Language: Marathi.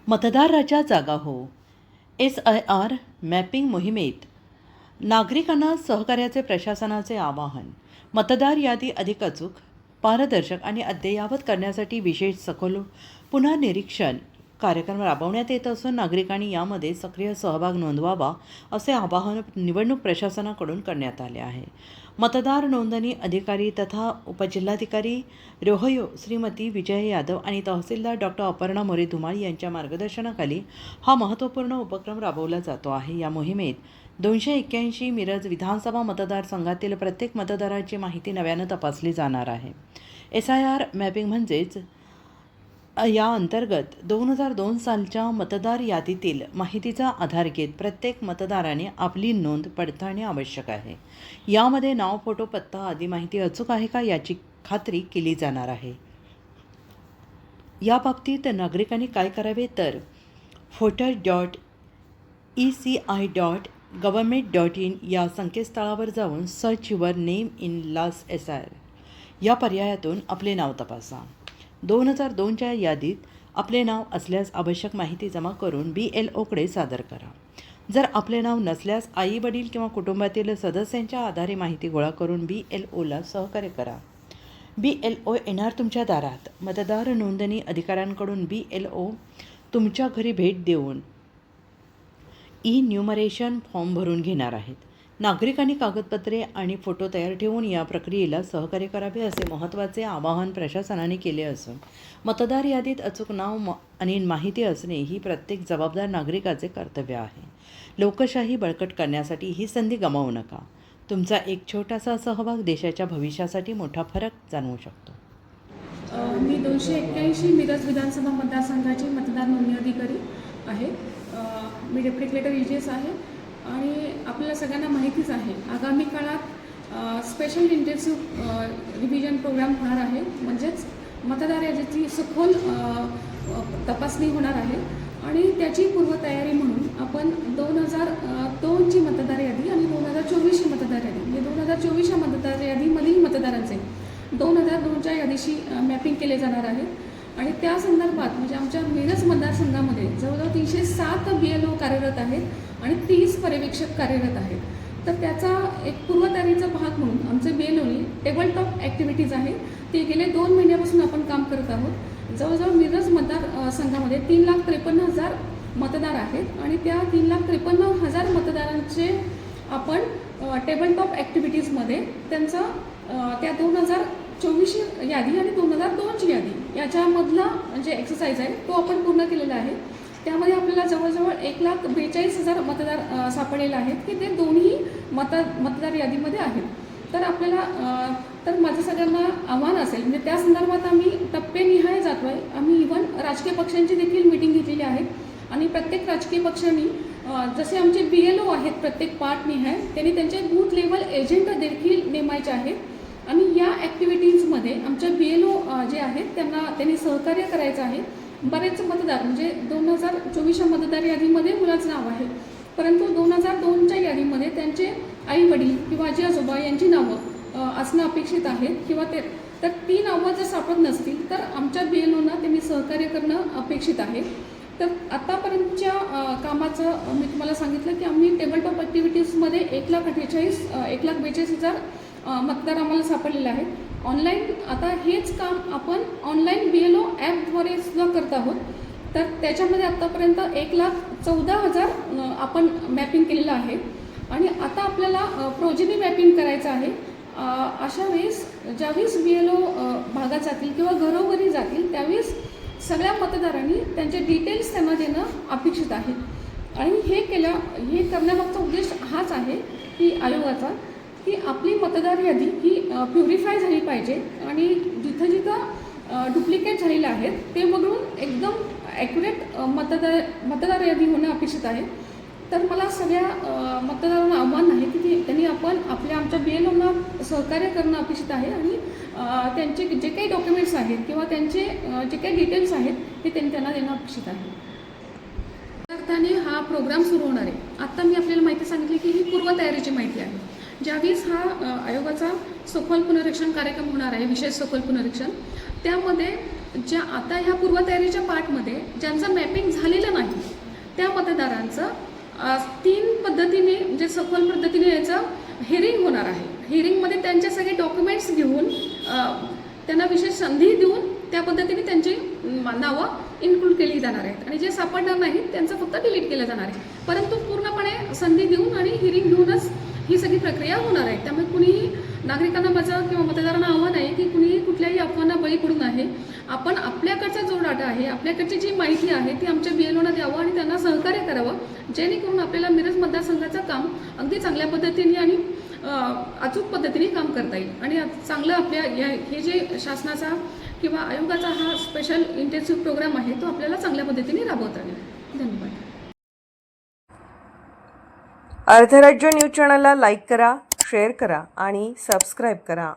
मतदाराच्या जागा हो. SIR मॅपिंग मोहिमेत नागरिकांना सहकार्याचे प्रशासनाचे आवाहन. मतदार यादी अधिक अचूक, पारदर्शक आणि अद्ययावत करण्यासाठी विशेष सखोल पुनर्निरीक्षण कार्यक्रम राबवण्यात येत असून नागरिकांनी यामध्ये सक्रिय सहभाग नोंदवावा असे आवाहन निवडणूक प्रशासनाकडून करण्यात आले आहे. मतदार नोंदणी अधिकारी तथा उपजिल्हाधिकारी रोहयो श्रीमती विजय यादव आणि तहसीलदार डॉक्टर अपर्णा मोरे धुमाळ यांच्या मार्गदर्शनाखाली हा महत्त्वपूर्ण उपक्रम राबवला जातो आहे. या मोहिमेत 281 मिरज विधानसभा मतदारसंघातील प्रत्येक मतदाराची माहिती नव्यानं तपासली जाणार आहे. SIR मॅपिंग म्हणजेच या अंतर्गत 2002 सालच्या मतदार यादीतील माहितीचा आधार घेत प्रत्येक मतदाराने आपली नोंद पडताळणे आवश्यक आहे. यामध्ये नाव, फोटो, पत्ता आदी माहिती अचूक आहे का याची खात्री केली जाणार आहे. याबाबतीत नागरिकांनी काय करावे तर voter.eci.government.in या संकेतस्थळावर जाऊन search your name in last SIR या पर्यायातून आपले नाव तपासा. 2002च्या यादीत आपले नाव असल्यास आवश्यक माहिती जमा करून BLOकडे सादर करा. जर आपले नाव नसल्यास आई वडील किंवा कुटुंबातील सदस्यांच्या आधारे माहिती गोळा करून BLOला सहकार्य करा. BLO येणार तुमच्या दारात. मतदार नोंदणी अधिकाऱ्यांकडून BLO तुमच्या घरी भेट देऊन न्यूमरेशन फॉर्म भरून घेणार आहेत. नागरिकांनी कागदपत्रे आणि फोटो तयार ठेवून या प्रक्रियेला सहकार्य करावे असे महत्त्वाचे आवाहन प्रशासनाने केले असून मतदार यादीत अचूक नाव आणि माहिती असणे ही प्रत्येक जबाबदार नागरिकाचे कर्तव्य आहे. लोकशाही बळकट करण्यासाठी ही संधी गमावू नका. तुमचा एक छोटासा सहभाग देशाच्या भविष्यासाठी मोठा फरक जाणवू शकतो. मी 281 मिरज विधानसभा मतदारसंघाची मतदार नोंदणी अधिकारी आहे. मी डेप्युटी कलेक्टर EJS आहे आणि आपल्याला सगळ्यांना माहितीच आहे आगामी काळात स्पेशल इंटेन्सिव्ह रिव्हिजन प्रोग्राम होणार आहे. म्हणजेच मतदार यादीची सखोल तपासणी होणार आहे आणि त्याची पूर्वतयारी म्हणून आपण 2002ची मतदार यादी आणि 2024ची मतदार यादी म्हणजे 2024च्या मतदार यादीमधील मतदारांचे 2002च्या यादीशी मॅपिंग केले जाणार आहे. आणि त्या संदर्भात म्हणजे आमच्या मिरज मतदारसंघामध्ये जवळजवळ 307 BLO कार्यरत आहेत आणि 30 पर्यवेक्षक कार्यरत आहेत. तर त्याचा एक पूर्वतयारीचा भाग म्हणून आमचे BLOनी टेबल टॉप ॲक्टिव्हिटीज आहे ते गेले 2 महिन्यापासून आपण काम करत आहोत. जवळजवळ मिरज मतदारसंघामध्ये 3,53,000 मतदार आहेत आणि त्या 3,53,000 मतदारांचे आपण टेबल टॉप ॲक्टिव्हिटीजमध्ये त्यांचा त्या 2024ची यादी आणि 2002ची यादी याच्यामधला जे एक्सरसाइज आहे तो आपण पूर्ण केलेला आहे. त्यामध्ये आपल्याला जवळजवळ 1,42,000 मतदार सापडलेले आहेत की ते दोन्ही मतदार यादीमध्ये आहेत. तर आपल्याला तर माझं सगळ्यांना आव्हान असेल म्हणजे त्या संदर्भात आम्ही टप्पेनिहाय जातो आहे. आम्ही इव्हन राजकीय पक्षांची देखील मीटिंग घेतलेली आहे आणि प्रत्येक राजकीय पक्षांनी जसे आमचे BLO आहेत प्रत्येक पार्टनिहाय त्यांनी त्यांचे बूथ लेवल एजंट देखील नेमायचे आहेत आणि या ॲक्टिव्हिटीजमध्ये आमच्या BLO जे आहेत त्यांनी सहकार्य करायचं आहे. बरेच मतदार म्हणजे 2024च्या मतदार यादीमध्ये मुलाचं नाव आहे परंतु 2002च्या यादीमध्ये त्यांचे आई वडील किंवा आजी आजोबा यांची नावं असणं अपेक्षित आहेत किंवा तर ती नावं जर सापडत नसतील तर आमच्या BLOना त्यांनी सहकार्य करणं अपेक्षित आहे. तर आत्तापर्यंतच्या कामाचं मी तुम्हाला सांगितलं की आम्ही टेबल टॉप ॲक्टिव्हिटीजमध्ये 1,42,000 मतदार आम्हाला सापडलेले आहेत. ऑनलाईन आता हेच काम आपण ऑनलाईन BLO ॲपद्वारे सुद्धा करत आहोत. तर त्याच्यामध्ये आत्तापर्यंत 1,14,000 आपण मॅपिंग केलेलं आहे आणि आता आपल्याला प्रोजेनी मॅपिंग करायचं आहे. अशा वेळेस ज्यावेळेस BLO भागात जातील किंवा घरोघरी जातील त्यावेळेस सगळ्या मतदारांनी त्यांचे डिटेल्स त्यांना देणं अपेक्षित आहे. आणि हे करण्यामागचा उद्देश हाच आहे की आयोगाचा की आपली मतदार यादी ही प्युरिफाय झाली पाहिजे आणि जिथं डुप्लिकेट झालेले आहेत ते वगळून एकदम ॲक्युरेट मतदार यादी होणं अपेक्षित आहे. तर मला सगळ्या मतदारांना आव्हान आहे की त्यांनी आमच्या BLOना सहकार्य करणं अपेक्षित आहे आणि त्यांचे जे काही डॉक्युमेंट्स आहेत किंवा त्यांचे जे काही डिटेल्स आहेत ते त्यांना देणं अपेक्षित आहे. अर्थाने हा प्रोग्राम सुरू होणार आहे. आत्ता मी आपल्याला माहिती सांगितली की ही पूर्वतयारीची माहिती आहे. ज्यावेळेस हा आयोगाचा सखोल पुनरीक्षण कार्यक्रम होणार आहे, विशेष सखोल पुनरीक्षण, त्यामध्ये ज्या आता ह्या पूर्वतयारीच्या पार्टमध्ये ज्यांचं मॅपिंग झालेलं नाही त्या मतदारांचं 3 पद्धतीने म्हणजे सखोल पद्धतीने याचं हिअरिंग होणार आहे. हिअरिंगमध्ये त्यांचे सगळे डॉक्युमेंट्स घेऊन त्यांना विशेष संधी देऊन त्या पद्धतीने त्यांची नावं इन्क्लूड केली जाणार आहेत आणि जे सापडणार नाहीत त्यांचं फक्त डिलीट केलं जाणार आहे. परंतु पूर्णपणे संधी देऊन आणि हिअरिंग घेऊनच ही सगळी प्रक्रिया होणार आहे. त्यामुळे कुणीही नागरिकांना माझं किंवा मतदारांना आव्हान आहे की कुणीही कुठल्याही अफवांना बळी पडू नये. आपण आपल्याकडचा जो डाटा आहे, आपल्याकडची जी माहिती आहे ती आमच्या BLOना द्यावं आणि त्यांना सहकार्य करावं, जेणेकरून आपल्याला मिरज मतदारसंघाचं काम अगदी चांगल्या पद्धतीने आणि अचूक पद्धतीने काम करता येईल आणि चांगलं आपल्या हे जे शासनाचा किंवा आयोगाचा हा स्पेशल इंटेन्सिव्ह प्रोग्राम आहे तो आपल्याला चांगल्या पद्धतीने राबवता येईल. धन्यवाद. अर्धराज्य न्यूज चॅनलला लाईक करा, शेअर करा आणि सबस्क्राईब करा.